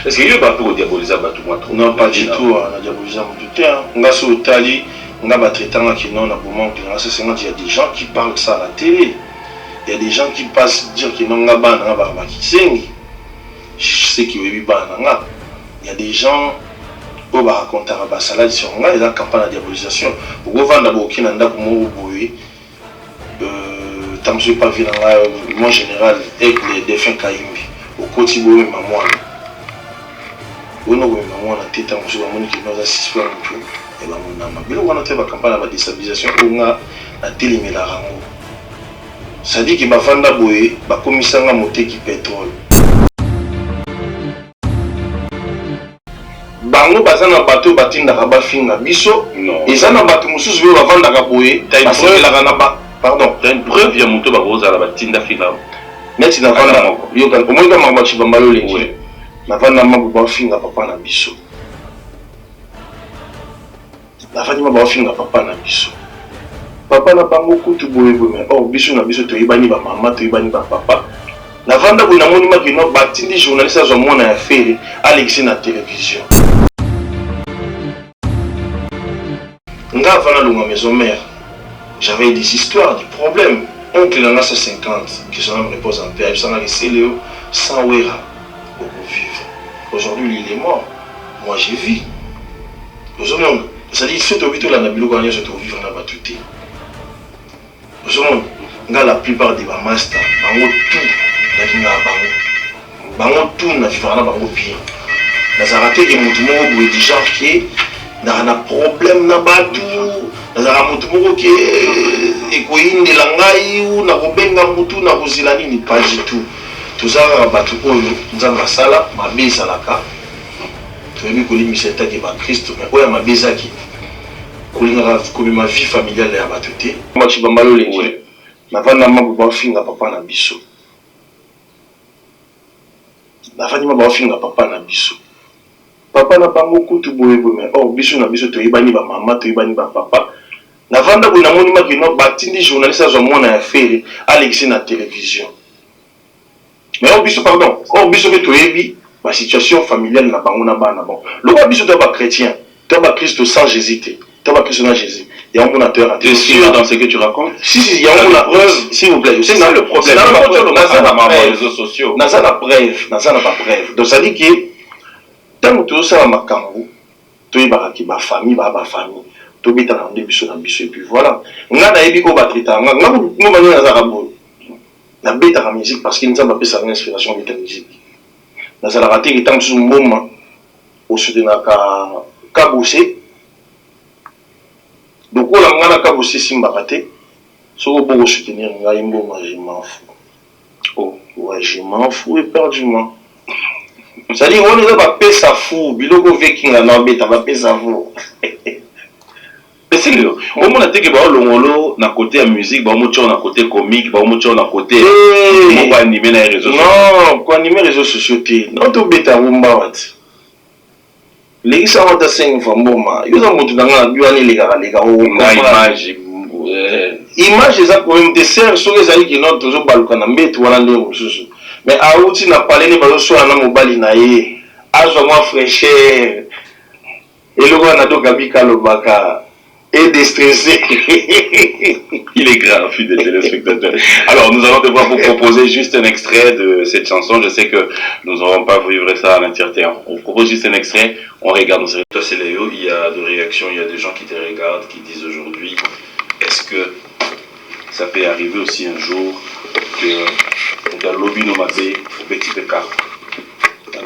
Est-ce qu'il y a pas pour diaboliser Batou moi? Non, pas du tout. On a diabolisé tout. On a sur Tali, on a traité qui non, on a moment il y a des gens qui parlent ça à la télé. Il y a des gens qui passent dire que non, on a ban, je sais qu'il y a ban. Il y a des gens qui racontent à salade sur moi, il y a une campagne de diabolisation. Pour vous vendre d'abord qui n'a pas tant que je pas vu dans mon général avec les défunts Kaimbi au quotidien de maman. On a maman en tête en jouant mon qui nous assiste pas tout et ben mon âme. Mais on a fait la campagne de déstabilisation on a la télé mais la rango. Ça dit que ba vanda boye ba commissaire nga monter qui pétrole. Bango bazana bateau batinda ka ba finga biso et ça na bateau mususu ba vanda ka boye parce que la rana ba pardon, tu as une preuve, il y a mon toba rose à la batinda fila. Mais tu n'as pas la mort. Il y a au moins dans ma voiture, je vais m'allonger. La femme n'a pas fini à papa na biso. La femme n'a pas fini à papa na biso. Papa n'a pas beaucoup de boé, mais oh, biso na biso, tu es bani ba maman, tu es bani ba papa. La femme n'a pas de monument qui n'a pas de journaliste à son monde à faire à l'exil na télévision. Nga avant la maison mère. J'avais des histoires, des problèmes. Oncle en a 50 qui sont en repose en paix. Ils ont laissé Léo sans ouéra pour vivre. Aujourd'hui, il est mort. Moi, j'ai vu. Aujourd'hui, ça dit, si tu habites là, je te vivre dans la batute. Aujourd'hui, la plupart des masters, ils ont tout dans vivre dans la bien. Dans la raté, il y a des gens qui ont un problème dans la batute. Nazara mutu moko ke ekoyindela ngai ou na kobenga mutu na kozila nini pas du tout. Tozala batu oyo nzanga sala mabeza laka. Toyebi kolimisa etaki ba Kristo mais oya mabeza ki kolinga komema vie familiale ya batu te. Machi bambalo lengi. Na vanda mabu ba finga papa na biso. Na vandi mabu ba finga papa na biso. Papa na bango kutu boye mais oh biso na biso toyebani ba mama toyebani ba papa. Na vanda ko na monima ki no batindi journaliste à son monde à faire à l'exil na télévision. Mais oh biso pardon, oh biso be toyebi ma situation familiale na bango na bana bon. Le roi biso to ba chrétien, to ba Christ sans Jésus te. To ba Christ na Jésus. Il y a un monateur. Tu es sûr dans ce que tu racontes? Si il y a un preuve, s'il vous plaît. C'est ça le problème. Dans les réseaux sociaux. Dans la preuve, dans la preuve. Donc ça dit que tant que tout ça ma kambu, to yeba ki ba famille ba famille. To bita na biso na biso et puis voilà. Nga na yebi ko batrita nga no bani na zarabo. Na beta la musique parce qu'il nous a pas sa inspiration de la musique. Na za la raté qui tant sous mboma au sud na ka bosser. Donc on a nga ka bosser simba raté. So beaucoup soutenir nga mboma je m'en fous. Oh, ouais, je m'en fous éperdument. Ça dit on ne va pas ça fou, biloko viking na beta va pas ça fou. C'est le au monde a dit que bah l'ongolo na côté à musique bah on na côté comique bah on na côté on va animer les réseaux sociaux non quoi animer les réseaux sociaux non to beta rumba wat les gens ont assez information ils ont monté dans la biane les gars image ça pour même dessert sur les amis qui n'ont toujours pas le canal mais tout en andé mais à outil n'a pas les balles sur un mobile naé à moi fraîcheur et le gars n'a donc habité le baka et déstressé. Il est grave, fidèle téléspectateur. Alors, nous allons devoir vous proposer juste un extrait de cette chanson. Je sais que nous n'aurons pas vivre ça à l'entièreté. On propose juste un extrait, on regarde. Toi, c'est Léo, il y a de réactions, il y a des gens qui te regardent, qui disent aujourd'hui, est-ce que ça peut arriver aussi un jour que dans le lobby nomadé, au petit pécard?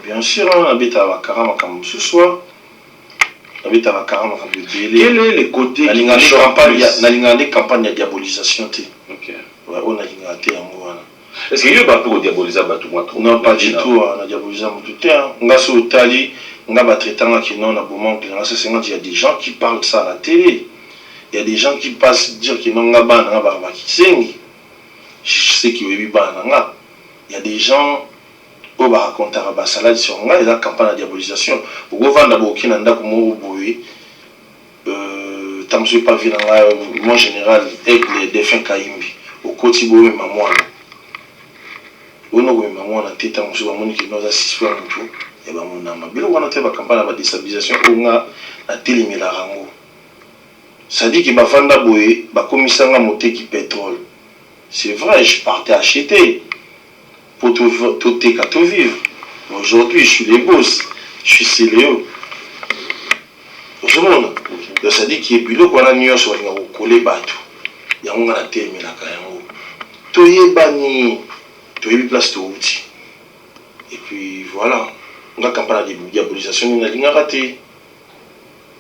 Bien sûr, on habite à Wakara, comme ce soir. Quel est le côté qui est campagne de diabolisation? Est-ce qu'il y a pas pour diaboliser Batou? Non, pas du tout. On a diabolisé tout. On a sur Tali, on a traité qui non, il y a des gens qui parlent ça à la télé. Il y a des gens qui passent dire que non, je sais qu'il y a eu il y a des gens qui racontent à salade sur moi, il y a une campagne de diabolisation. Pour vous vendre d'abord qui n'a pas boé, tant que je pas vu dans mon général avec les défunts Kaimbi, au quotidien de maman. On a eu maman en tête, on a eu qui nous assiste pas tout, et ben mon ebunama biloko wana te bakampana ba déstabilisation onga na telemela rango c'est-à-dire que bafanda boye bakomisanga moteki pétrole c'est vrai je partais acheter pour tout vivre. Aujourd'hui, je suis les boss, je suis Céléo. Donc, ça dit qu'il y a plus qu'on a mis sur un collé bateau. Il y a un terme là quand même. Tout est banni, tout est place de outil. Et puis voilà, on a campagne de diabolisation, on a rien raté.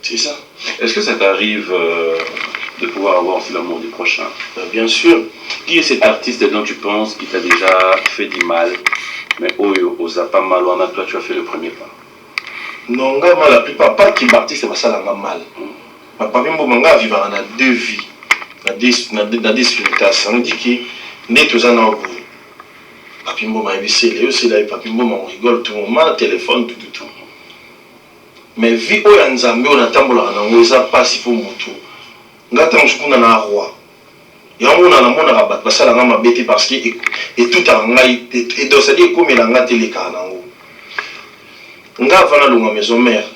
C'est ça. Est-ce que ça t'arrive de pouvoir avoir aussi l'amour du prochain? Bien sûr. Qui est cet artiste dont tu penses qui t'a déjà fait du mal? Mais aux pas mal, toi tu as fait le premier pas. Non, la plupart pas qui artiste c'est ça la mal. Papa Bimbo manga vivre dans deux vies, dans des spiritualités. Ça nous dit que net aux en au Papa Bimbo m'a évité les c'est là Papa Bimbo on rigole tout le moment, téléphone tout. Mais vie au Nzambe on attend bola na ngoza pas si pour moto. Ngata mshukuna na roi. Yango na mona rabat basala nga mabete parce que et tout en ngai et donc ça dit comme la ngate les kanango. Nga vana longa maison mère.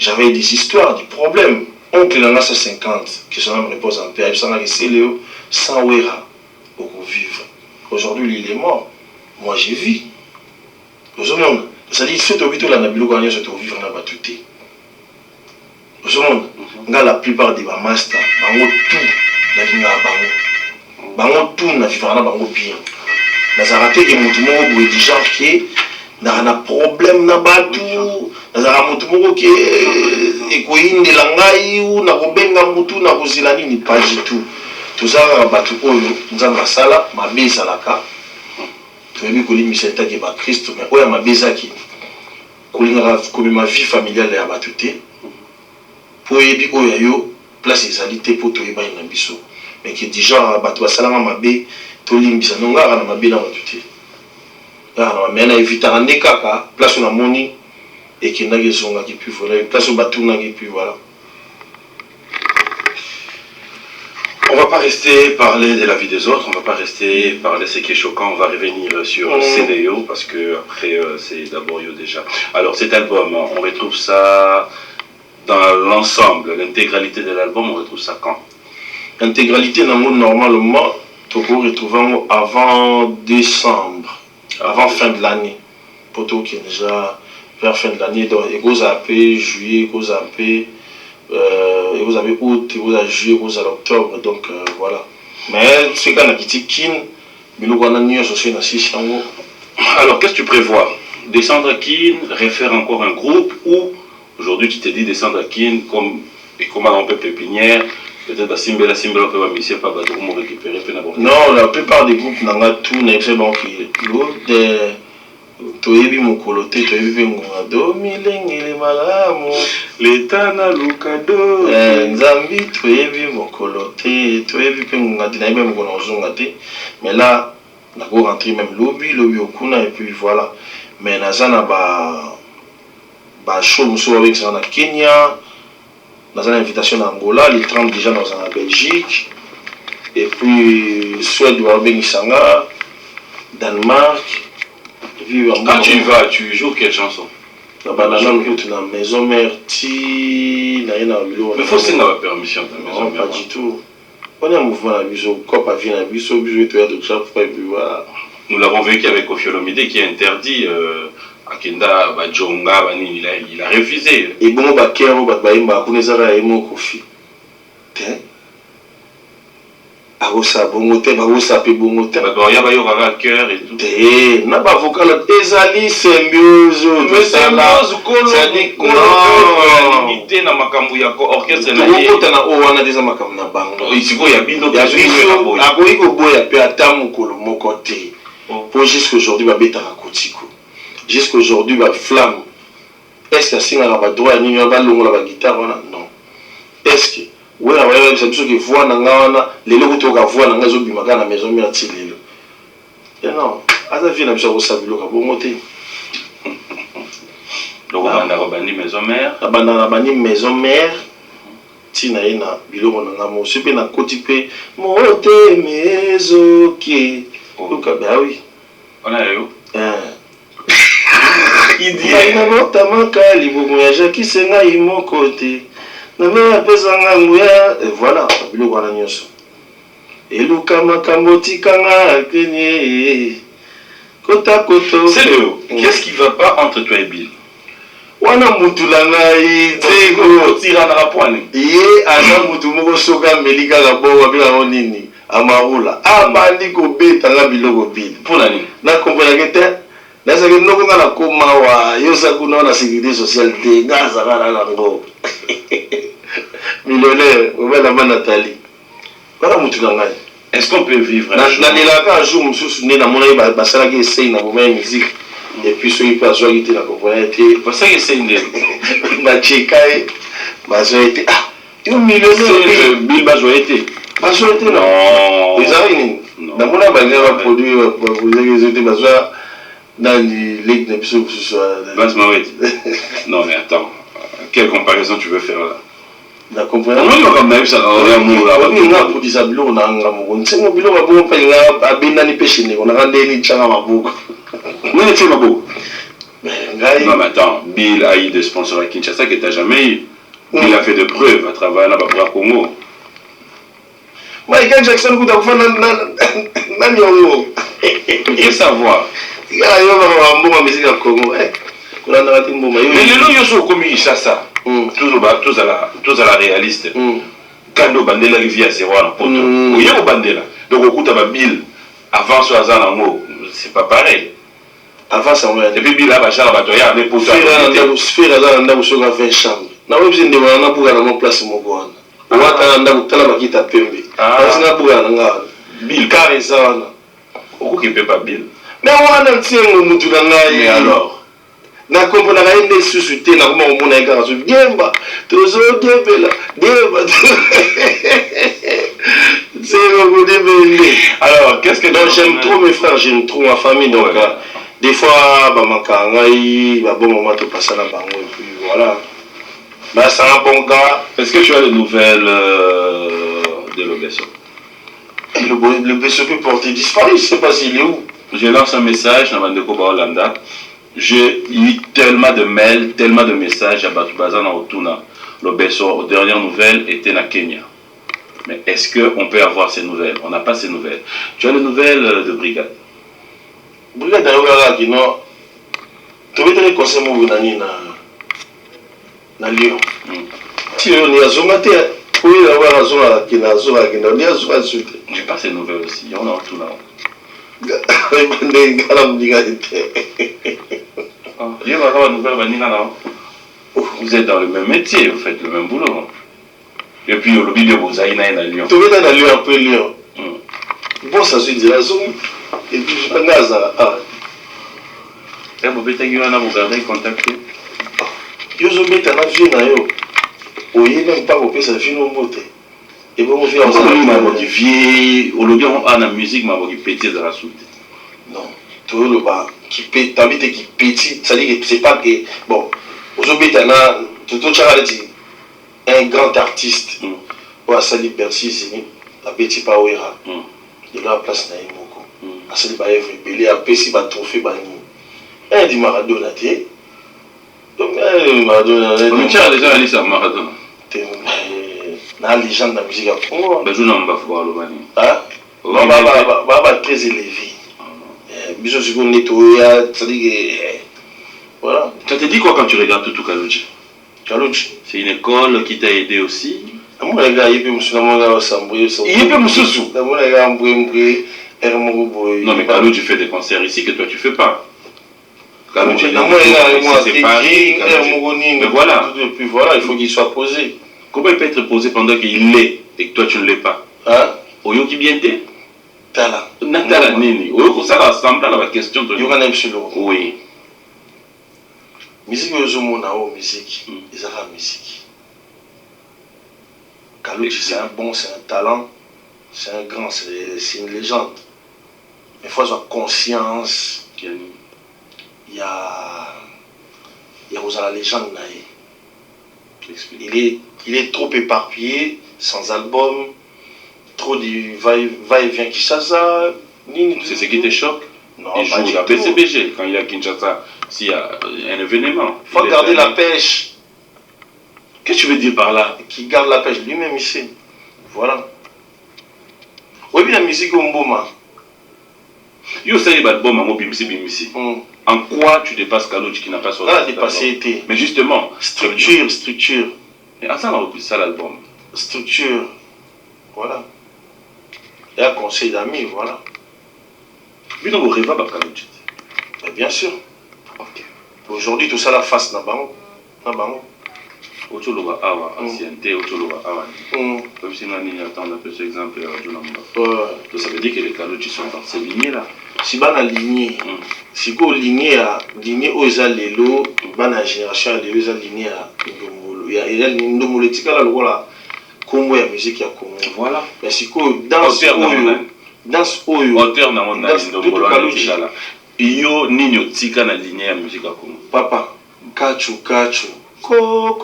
J'avais des histoires, des problèmes. Oncle Nanga 50 que son âme repose en paix, il s'en a laissé Léo sans ouera pour vivre. Aujourd'hui il est mort. Moi j'ai vu. Aujourd'hui ça dit surtout vite la nabilo quand il se vivre na batuté. Aujourd'hui la plupart des masters bango tout na linga bango tout na vivre na bango bien. Nazarate ke mutu moko boye di genre qui na problème na batu nazara mutu moko ke ekoyindela ngai ou na kobenga mutu na kozila nini pas du tout. Tozala batu oyo nzanga sala mabeza laka. Toyebi kolimisa etaki ba Kristo mais oya mabeza ki kolinga ma vie familiale ya batu te. Po yebi oya yo place ezalité pour toyeba na biso. Mais qui déjà batu basalanga mabe tolimbisa nonga na mabe na batu te. Mais na éviter ne kaka place na moni et qui n'a que zonga qui puis voilà place au batu na qui puis voilà. On va pas rester parler de la vie des autres, on va pas rester parler de ce qui est choquant, on va revenir sur CDO parce que après c'est d'abord Yo déjà. Alors cet album, on retrouve ça dans l'ensemble, l'intégralité de l'album, on retrouve ça quand? L'intégralité normalement, tu peux retrouver avant décembre, avant fin de l'année. Pour tout qui est déjà vers fin de l'année, donc vous avez juillet, vous avez août, vous avez juillet, vous avez octobre, donc voilà. Mais c'est quand on a quitté Kin, mais nous on a mis aussi dans 6 ans. Alors qu'est-ce que tu prévois? Descendre à Kin, refaire encore un groupe ou aujourd'hui tu t'es dit descendre à Kin comme on peut pépinière? Peut-être Simbela peut pas misser pas pour récupérer. Non, la plupart des groupes n'ont tout n'est bon qui toyebi mokolote toyebi ngonga do milengele malamu l'état na lukado nzambi toyebi mokolote toyebi pe ngonga dina même ngona ozonga te mais là na go rentrer même lobby okuna et puis voilà mais nazana ba show muso avec ça na Kenya nazana invitation à Angola les 30 déjà dans en Belgique et puis Suède wa bengisanga Danemark. Quand tu vas, tu joues quelle chanson? La maison mère, mais faut que la permission de la maison mère. Pas du tout. On est un mouvement à Biso, Cop à Vina, Biso, Biso, nous l'avons vécu avec Koffi Olomide qui a interdit à Kenda, Djonga, il a refusé. Et bon, Bakero, Babaïmba, Kunezara et Mo Kofi. Arosa bongote barosa pe bongote ya ba yo kaka cœur et tout na ba vocal ezali symbiose mais symbiose c'est dit ko limité na makambo ya orchestre na ye ko na o wana déjà makambo na bango isiko ya bindo ya biso akoyi ko boya pe ata mokolo moko te pour jusqu'aujourd'hui ba beta na kotiko jusqu'aujourd'hui ba flamme est-ce que singa ba droit ni ba longola ba guitare wana non est-ce que oui, c'est pour ça que voix n'angana, les lots que voix n'angazo bimaga na maison mère tililo. Et non, à la vie n'a pas de sabilo ka bon moté. Donc on a rebani maison mère. Abana bani maison mère. Tina ina bilo na mo super na kotipe moté mezo qui. Luka bah oui. On a eu. Didier. Nabotamaka libomo ya Jackie senga imoko te. Name apesanga nguya voilà biloko wana nyonso. Eluka makambo tikanga kenye. Kota koto. C'est le. Qu'est-ce qui va pas entre toi et Bill? Wana mutu na ngai teko tira na rapone. Ye aza mutu moko soka melika la bowa bila nini amarula. Abandi ko beta nga biloko Bill. Pour nani? Na comprendre que te nasa ke noko nga na koma wa yosa kuna na sécurité sociale te ngaza kana nango. Millionnaire, obela ba Nathalie. Wana mutu na ngai. Est-ce qu'on peut vivre un jour mususu ne na mona ba sala ke essaye na moment musique et puis ceux qui passent joie qui na comprendre te pour ça que c'est une ba chekai ba joie te ah yo millionnaire Bill ba joie te ba joie te non ils arrivent na mona ba ngaba produit ba vous avez été ba joie dans les ligues de biso ce Bas Mawet. Non mais attends, quelle comparaison tu veux faire là? Na comprendre. Non comme même ça on est amour là. On a pour des abilo na ngamo. Nsengo bilo ba bon pa nga abenda ni pêche ne on a rendé ni tchanga mabuko. Non c'est pas beau. Non mais attends, Bill a eu des sponsors à Kinshasa que t'as jamais eu. Il a fait de preuves à travers la Babra Congo. Michael Jackson kuta kufana na nyongo. Il faut savoir. Ya yo ba mbongo musique ya Congo. Kuna na watu mbongo. Mais les gens sont comme Kinshasa. Tous à la réaliste. Quand on bandela rivière c'est voilà pour tout. Il y a au bandela. Donc au coup t'as Bill avant ce hasard en mot, c'est pas pareil. Avant ça on et puis Bill a bachar batoya les pour toi. Faire là nda usoga 20 chambres. Na webi ndimo na buga na mo place mo bwana. Wata nda utala bakita pembe. Asina buga na nga. Bill carré ça na. Au qui peut pas Bill. Mais on a tiengo mutu na ngai. Mais alors na kombo na kaende susute na kuma omona ekaka so biemba tozo debela deba c'est le debele. Alors qu'est-ce que donc j'aime trop mes frères, j'aime trop ma famille donc des fois ba makangai ba bon moment to passer na bango et puis voilà. Mais c'est un bon gars. Est-ce que tu as des nouvelles de l'obéissant? Le BCP porté disparu, je sais pas s'il est où. Je lance un message dans Mandeko Baolanda. J'ai eu tellement de mails, tellement de messages à Batoubaza na Otuna. L'obéissant, aux dernières nouvelles, était na Kenya. Mais est-ce qu'on peut avoir ces nouvelles? On n'a pas ces nouvelles. Tu as les nouvelles de Brigade? Brigade a eu non. Tu veux te conseiller mon bonani na Lyon. Si on y a zomaté, oui, avoir la zone qui n'a zone qui n'a rien zone suite. J'ai pas ces nouvelles aussi. On a tout là. Vous êtes dans le même métier, vous faites le même boulot. Et puis au lobby de Bozaïna et à Lyon. Tu veux dans Lyon un peu Lyon. Bon, ça se dit la zone. Et puis je vais à et vous pouvez vous garder contacter. Yo zo beta na vie na yo. Oye même pas au ça vie no mote. Et bon vie en ça m'a dit vie au lobby on a la musique m'a dit petit dans la soute. Non, tout le bas qui pète t'habite qui petit, ça dit que c'est pas que bon, zo beta na tout dit un grand artiste. Ou Sali Bercy Zini, la petit Pawera. Il a la place na Imoko. A Sali ba Evry Belé a pesi ba trophée ba ni. Un di Maradona té. Donc Maradona, mais tu as déjà allé sur Maradona. La légende de la musique à Congo. Mais je n'en vais pas voir le mani. Ah, bah, très élevé. Bisous, je connais tout, voilà. Tu t'es dit quoi quand tu regardes tout Kalouchi? Kalouchi. C'est une école qui t'a aidé aussi. Mon gars, il peut me souvenir, mon gars, il peut me souvenir. Mon gars, non, mais Kalouchi fait des concerts ici que toi tu fais pas. Kalouchi, c'est pareil. Mais voilà. Et puis voilà, il faut qu'il soit posé. Comment il peut être posé pendant qu'il l'est et que toi tu ne l'es pas? Hein? Oyoki bien t'es? Tala. Natala nini. Oyoki ça rassemble à la question de. Yoka Nemsilo. Oui. Musique Yozomonao, musique. Ils ont la musique. Kalouchi, c'est un bon, c'est un talent. C'est un grand, c'est une légende. Mais il faut avoir conscience. Il y a la légende. Il est trop éparpillé, sans album, trop de va-et-vient Kinshasa. C'est ce qui te choque? Non, il joue à PCBG quand il est à Kinshasa. s'il y a un événement. Il faut garder la pêche. Qu'est-ce que tu veux dire par là? Qui garde la pêche lui-même ici. Voilà. Oui, bien la musique au Mboma. Yo, ça y est, l'album, bimisi. En quoi tu dépasses Kalouch qui n'a pas sorti? Ah, dépassé été. Mais justement, structure. Et à ça, on a repris ça l'album. Structure. Voilà. Et un conseil d'amis, voilà. Mais donc, on rêve pas Kalouch. Bien sûr. Ok. Aujourd'hui, tout ça, la face, n'a pas. Ocholoba awa ancienneté, Ocholoba awa. Comme si nous attendons un peu cet exemple de l'amba. Donc ça veut dire que les Kalouch sont dans ces lignées-là. Si on a ligné, si on a ligné aux Lelo, la génération de aux ligné à Ndomolo. Il y a Ndomolo, il y a Congo, il y a musique, il y a Congo. Voilà. Mais si on danse Oyo, auteur dans Ndomolo, Iyo Nino Tika na lignée à musique à Congo. Papa, Kachu. Ko.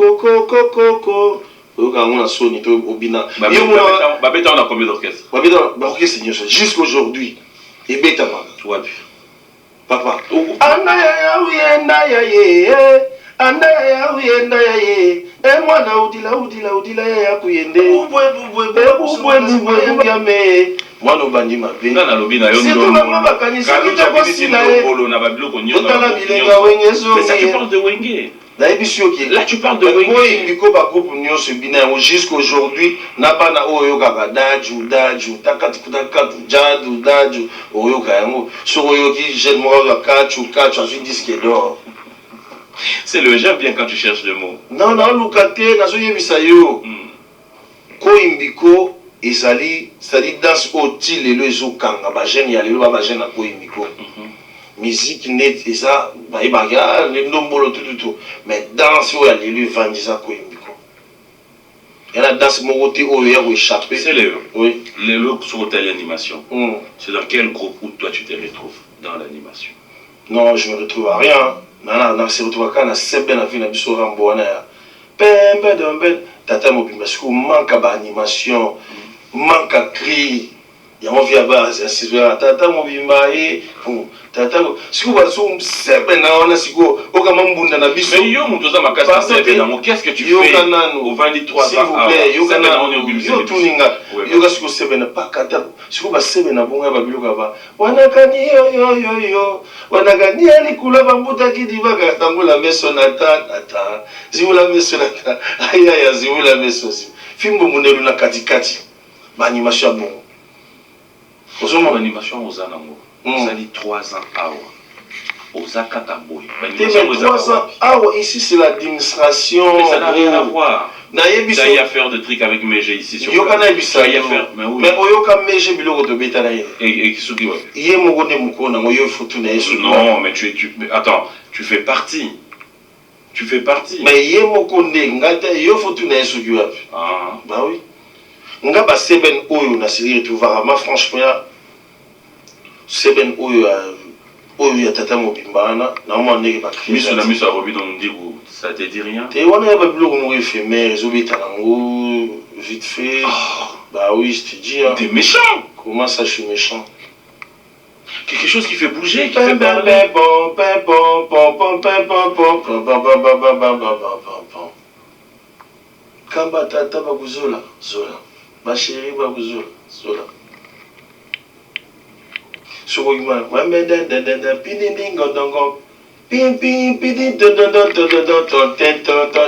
On Sony, Obina. Babeta, on a combien d'orchestres? Orchestre, jusqu'aujourd'hui. Et Betama. Papa. Andaya ye. Et moi, Udila ya kuyende. Moi, no bandi ma be. Na lobina yo ndo. Mais ça tu parles de Wenge. Là tu parles de Wenge. Jusqu'aujourd'hui, Nabana Oyo Daju, Daju, Oyo Kayango. Sur Oyo qui jette moi Kachu, ensuite disque d'or. C'est le j'aime bien quand tu cherches le mot. Non, Lukate, Nazo Yebisayo. Ko Imbiko. Ezali, c'est-à-dire dans ce outil, les Zokanga, Bajen, il y a les Bajen à Koimiko. Musique net, et ça, il y a les nombres, tout. Mais dans ce où il y a les Vandisa Koimiko. Il y a dans ce côté où il y a échappé. C'est Léo. Oui. Léo sur l'animation. C'est dans quel groupe où toi tu te retrouves dans l'animation? Non, je me retrouve à rien. Non, je me retrouve à quand on a 7 ben à fin de Ramboana. Ben, Tata Mobimba, parce qu'on manque d'animation. Manque à cri, il y a envie à base, tata mobimba tata si vous voyez son sebe na on a si go okamambunda na biso mais yo mutoza makasa sebe na qu'est-ce que tu fais au 23 s'il vous plaît yo kanano yo tuninga yo ga siko sebe na pakata siko ba sebe na bonga ba biloka ba wanakani yo wanakani ali kula bambuta kidibaka tangola meso nata ziula meso nata aya ziula meso fimbo munelu na katikati. Animation bon. Animation aux anango. Ça dit 3 ans à aux Akataboy. 3 ans à ici c'est l'administration. Mais ça n'a rien à voir. Ça y a faire de trucs avec Meje ici sur place. Ça y a faire. Mais oui. Mais Oyoka Meje biloko de beta na ye. Et qui souki ouais. Yé mugone mukona ngoyo futu na yesu. Non, mais attends, tu fais partie. Mais yé mukone ngata yo futu na yesu kiwa. Ah. Bah oui. Nga ba seben oyo na siri retrouva ma franchement seben oyo ya tata mobimba na mo ndeke ba créer miso na miso a robi donc dit ça te dit rien te wana ba biloko mo éphémère ezobeta nango vite fait bah oui je te dis t'es méchant. Comment ça je suis méchant? Quelque chose qui fait bouger, qui fait parler. Kamba tata babuzola zola ma chérie babuzola zola Souma wameda pidindingo dongo pim pidindondondo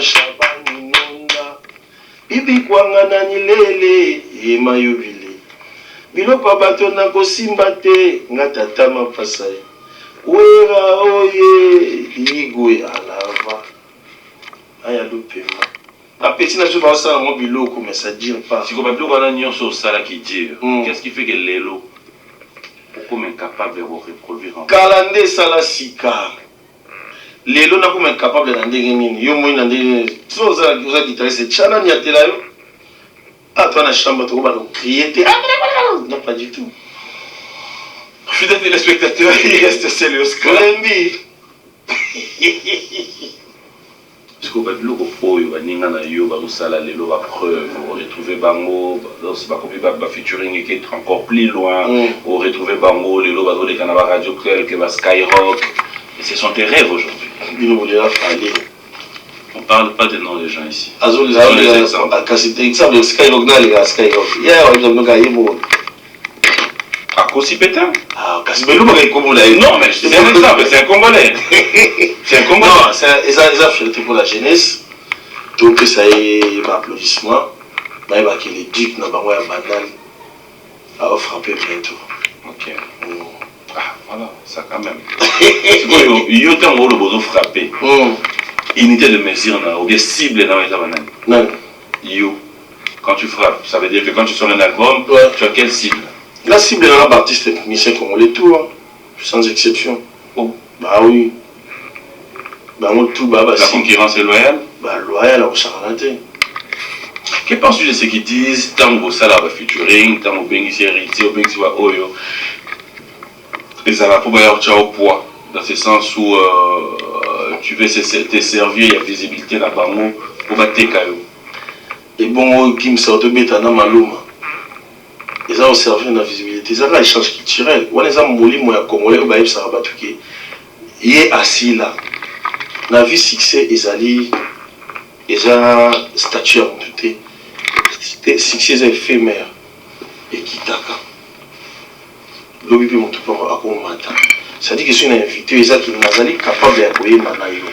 shabani nunda bibi kwanga nanyilele yemayobile biloko bato na kosimba te nga tata mapasai wera oye igwe alava aya lupema petit nature va ça mon biloko mais ça dire pas si comme biloko na nyonso sala qui dire qu'est-ce qui fait que lelo comme incapable de reproduire en kalande sala sika lelo na comme incapable de ndenge nini yo moi na ndenge so za guitariste chana ni atela yo toi na chambre to ba crier non pas du tout. Fidèles téléspectateurs, il reste Célios Kolembi. Parce que biloko oyo baninga na yo bazosala lelo ba preuve on retrouver bango dans ba featuring qui est encore plus loin on retrouver bango lelo bazoleka na ba radio que ba Skyrock et ce sont tes rêves aujourd'hui. Binobolela Fali. On parle pas des noms des gens ici. Azul exemple Skyrock na les Skyrock. Yeah, exemple nga yebo. À Kosipeta. Ah, Kasibelu ba comme là. Non, mais c'est un exemple, c'est un Congolais. C'est un Congolais. Non, c'est ça fierté pour la jeunesse. Donc ça est applaudissement. Bah bah que les ducs na bango ya banal. A frapper bientôt. OK. Ah, voilà, ça quand même. C'est quoi yo temps où le besoin frapper. Unité de mesure ou bien cible dans les banane. Non. Yo. Quand tu frappes, ça veut dire que quand tu sors un album, tu as quelle cible? La cible est un artiste technicien congolais tout, hein, sans exception. Oh. Bah oui. Bah on tout bah. La concurrence est loyale? Bah loyale, on s'en raté. Que penses-tu de ceux qui disent tant que ça la featuring, tant que Bengi héritier, ou Bengi soit Oyo? Et ça va pouvoir avoir au poids, dans ce sens où tu veux te servir, il y a visibilité là-bas pour battre tes cailloux. Et bon, qui me sort de bête à Namaluma. Ils ont servi la visibilité. Ils ont un échange culturel. On les a mouli, moi, Congolais, on ça va tout qui. Il est assis là. La vie succès, ils allaient. Ils ont statut à monter. Succès éphémère. Et qui t'accorde. L'objet peut monter pour à quoi matin. Ça dit que si on est invité, ils sont capables d'accueillir Manaïo.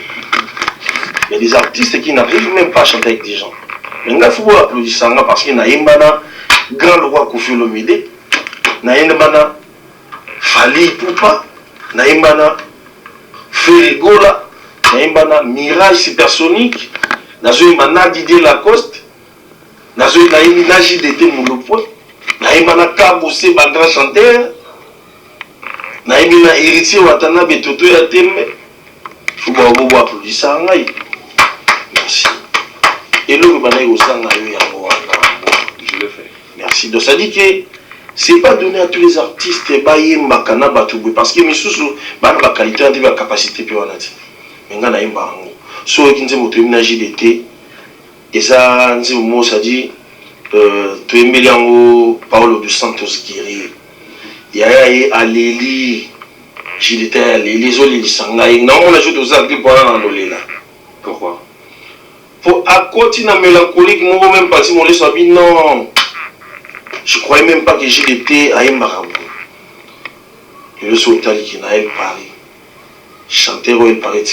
Il y a des artistes qui n'arrivent même pas à chanter avec des gens. Mais il faut applaudir ça parce qu'il y a un grand roi Kofi Olomide, Naïmbana Fali Poupa, Naïmbana Ferrigola, Naïmbana Mirage Supersonique, Naïmbana Didier Lacoste, Naïmbana JDT Moulopo, Naïmbana Kaboussé, grand chanteur, Naïmbana Héritier Watana Betoto Yatembe. Il faut applaudir ça. Merci. Et le Rubanaï au sang, je le fais. Merci. Donc ça dit que ce n'est pas donné à tous les artistes parce que mes sous la qualité et la capacité. Mais on a un barango. So qui nous a JDT et ça nous ça dit tu es Paulo dos Santos Guerreiro. Il y a Aléli JDT Aléli Zoli Sangai. Non on ajoute aux artistes pour aller dans l'Oléla. Pourquoi? Pour à côté de la mélancolique, moi même parti mon laisse non. Je croyais même pas que JDT à Mbarabou. Le Sotali qui n'a pas Paris. Chanteur, il paraît